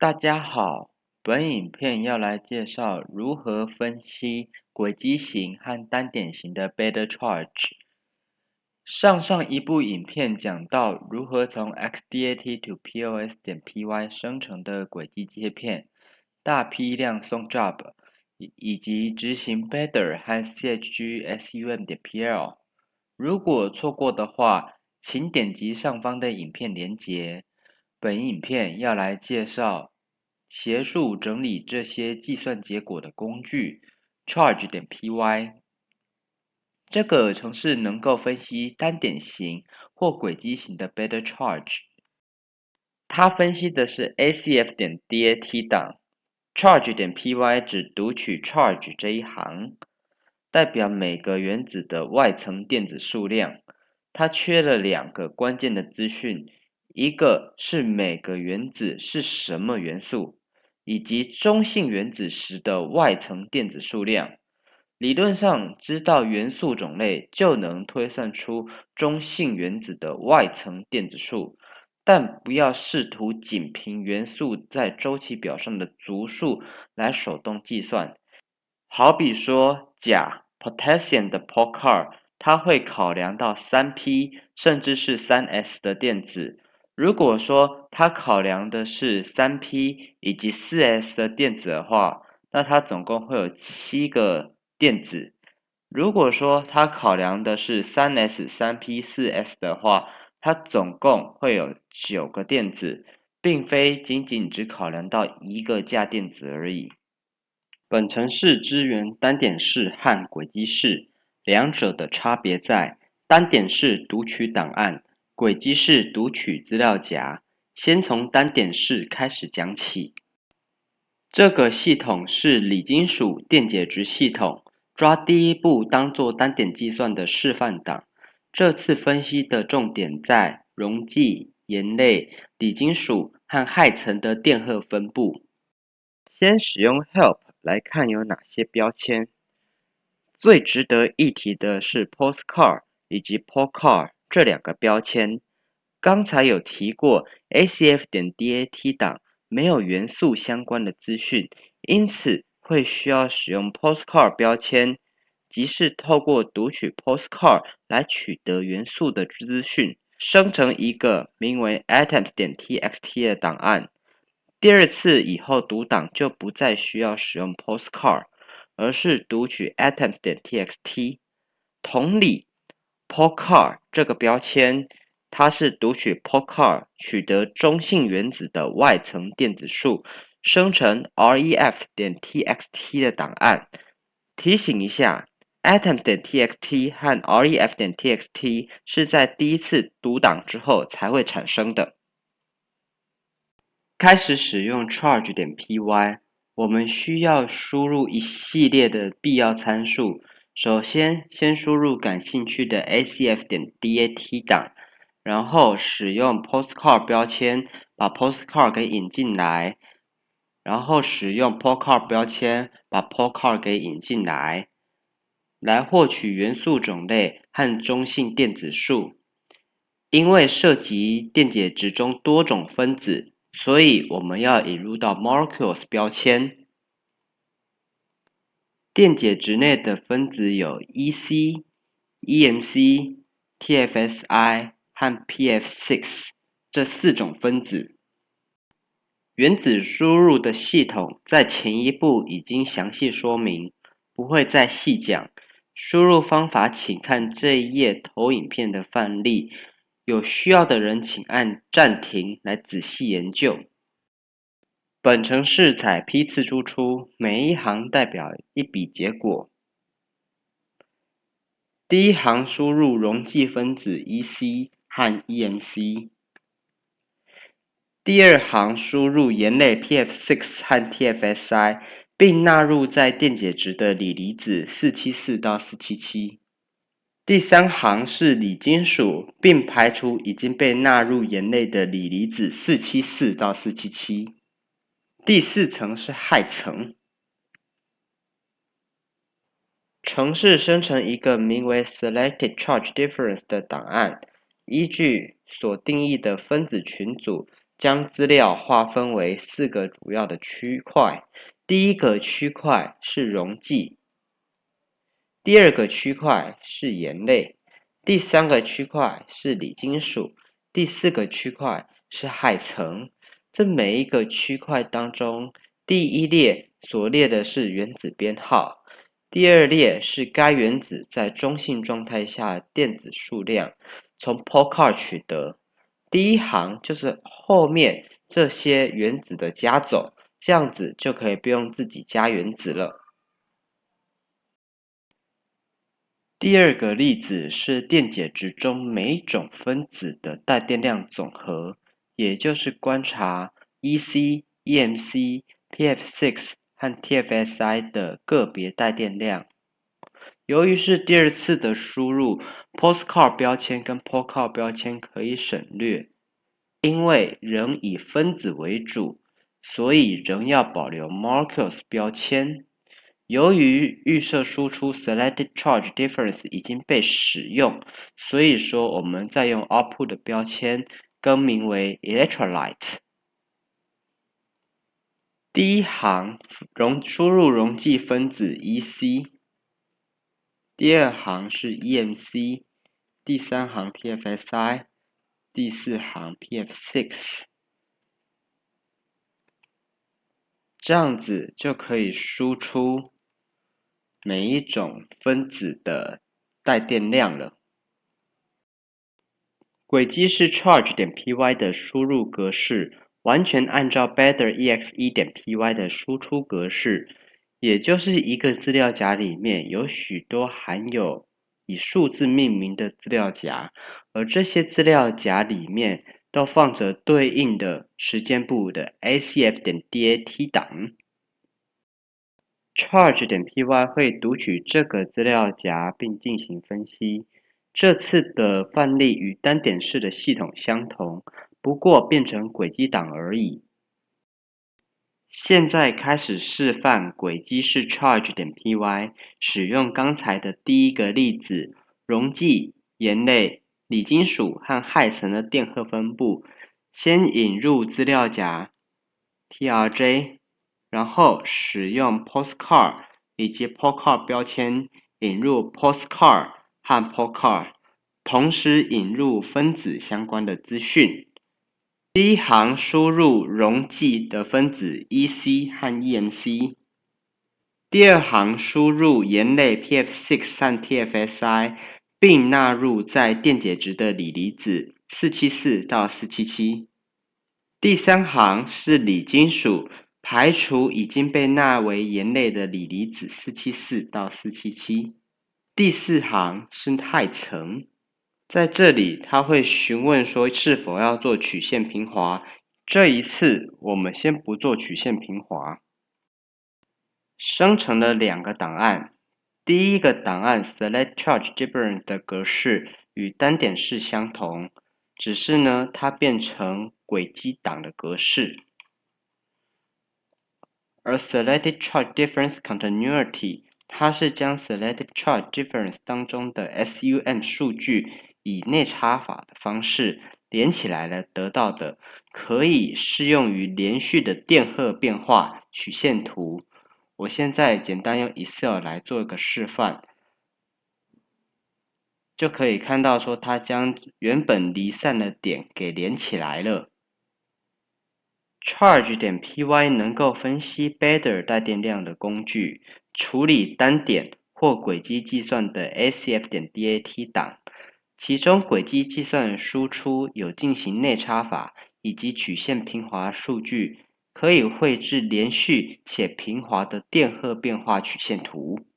大家好，本影片要来介绍如何分析轨迹型和单点型的 beta charge。上一部影片讲到如何从 XDAT to POS.py 生成的轨迹切片，大批量送 job，以及执行 Better 和 CHG-SUM.pl。如果错过的话，请点击上方的影片连结。本影片要来介绍协助整理这些计算结果的工具 Charge.py。这个程式能够分析单点型或轨迹型的 beta charge。它分析的是 ACF.DAT 档 ，Charge.py 只读取 charge 这一行，代表每个原子的外层电子数量。它缺了两个关键的资讯，一个是每个原子是什么元素，以及中性原子时的外层电子数量。理论上，知道元素种类就能推算出中性原子的外层电子数，但不要试图仅凭元素在周期表上的族数来手动计算。好比说钾 potassium 的 POCAR， 它会考量到 3p 甚至是 3s 的电子。如果说它考量的是 3p 以及 4s 的电子的话，那它总共会有7个电子。如果说它考量的是 3s、3p、4s 的话，它总共会有9个电子，并非仅仅只考量到一个价电子而已。本程式支援单点式和轨迹式，两者的差别在单点式读取档案，轨迹式读取资料夹。先从单点式开始讲起。这个系统是锂金属电解质系统，抓第一步当做单点计算的示范档。这次分析的重点在溶剂、盐类、锂金属和氦层的电荷分布。先使用 help 来看有哪些标签。最值得一提的是 postcard 以及 POCAR 这两个标签。刚才有提过 ACF.DAT 档没有元素相关的资讯，因此会需要使用 postcard 标签，即是透过读取 postcard 来取得元素的资讯，生成一个名为 atoms.txt 的档案。第二次以后读档就不再需要使用 postcard， 而是读取 atoms.txt。同理 ，POCAR 这个标签，它是读取 POCAR 取得中性原子的外层电子数，生成 ref.txt 的档案。提醒一下 ，atoms.txt 和 ref.txt 是在第一次读档之后才会产生的。开始使用 charge.py， 我们需要输入一系列的必要参数。首先输入感兴趣的 ACF.DAT 档，然后使用 postcard 标签把 postcard 给引进来，然后使用 POCAR 标签把 POCAR 给引进来，来获取元素种类和中性电子数。因为涉及电解质中多种分子，所以我们要引入到 molecules 标签。电解质内的分子有 EC、EMC、TFSI 和 PF6 这4种分子。原子输入的系统在前一步已经详细说明，不会再细讲。输入方法请看这一页投影片的范例，有需要的人请按暂停来仔细研究。本程式采批次输出，每一行代表一笔结果。第一行输入溶剂分子 EC 和 EMC。第二行输入盐类 PF6 和 TFSI， 并纳入在电解质的锂离子474到477。第三行是锂金属，并排除已经被纳入盐类的锂离子474到477。第四层是氦层。程式生成一个名为 Selected Charge Difference 的档案，依据所定义的分子群组，将资料划分为4个主要的区块。第一个区块是溶剂，第二个区块是盐类，第三个区块是锂金属，第四个区块是氦层。这每一个区块当中，第一列所列的是原子编号，第二列是该原子在中性状态下电子数量，从 Pol-Car 取得。第一行就是后面这些原子的加总，这样子就可以不用自己加原子了。第二个例子是电解质中每种分子的带电量总和，也就是观察 EC、EMC、PF6 和 TFSI 的个别带电量。由于是第二次的输入 ，Postcard 标签跟 Pol-Car 标签可以省略，因为仍以分子为主，所以仍要保留 Molecules 标签。由于预设输出 Selected Charge Difference 已经被使用，所以说我们再用 Output 的标签更名为 Electrolyte。第一行输入溶剂分子 EC， 第二行是 EMC， 第三行 TFSI， 第四行 PF6。这样子就可以输出每一种分子的带电量了。轨迹是 charge.py 的输入格式，完全按照 betterexe.py 的输出格式，也就是一个资料夹里面有许多含有以数字命名的资料夹，而这些资料夹里面都放着对应的时间部的 acf.dat 档。charge.py 会读取这个资料夹并进行分析。这次的范例与单点式的系统相同，不过变成轨迹档而已。现在开始示范轨迹式 charge.py 使用刚才的第一个例子，溶剂、盐类、锂金属和氦层的电荷分布，先引入资料夹 TRJ， 然后使用 Postcard 以及 Pol-Car 标签引入 Postcard 和 Pol-Car， 同时引入分子相关的资讯。第一行输入溶剂的分子 EC 和 EMC， 第二行输入盐类 PF6 和 TFSI， 并纳入在电解质的锂离子474到477。第三行是锂金属，排除已经被纳为盐类的锂离子474到477。第四行是氦层。在这里，他会询问说是否要做曲线平滑。这一次，我们先不做曲线平滑。生成了2个档案，第一个档案 Select Charge Difference 的格式与单点式相同，只是呢，它变成轨迹档的格式。而 Selected Charge Difference Continuity， 它是将 Selected Charge Difference 当中的 SUM 数据以内插法的方式连起来了得到的，可以适用于连续的电荷变化曲线图。我现在简单用 Excel 来做一个示范，就可以看到说它将原本离散的点给连起来了。Charge.py 能够分析 Bether 带电量的工具，处理单点或轨迹计算的 acf.dat 档，其中轨迹计算的输出有进行内插法以及曲线平滑数据，可以绘制连续且平滑的电荷变化曲线图。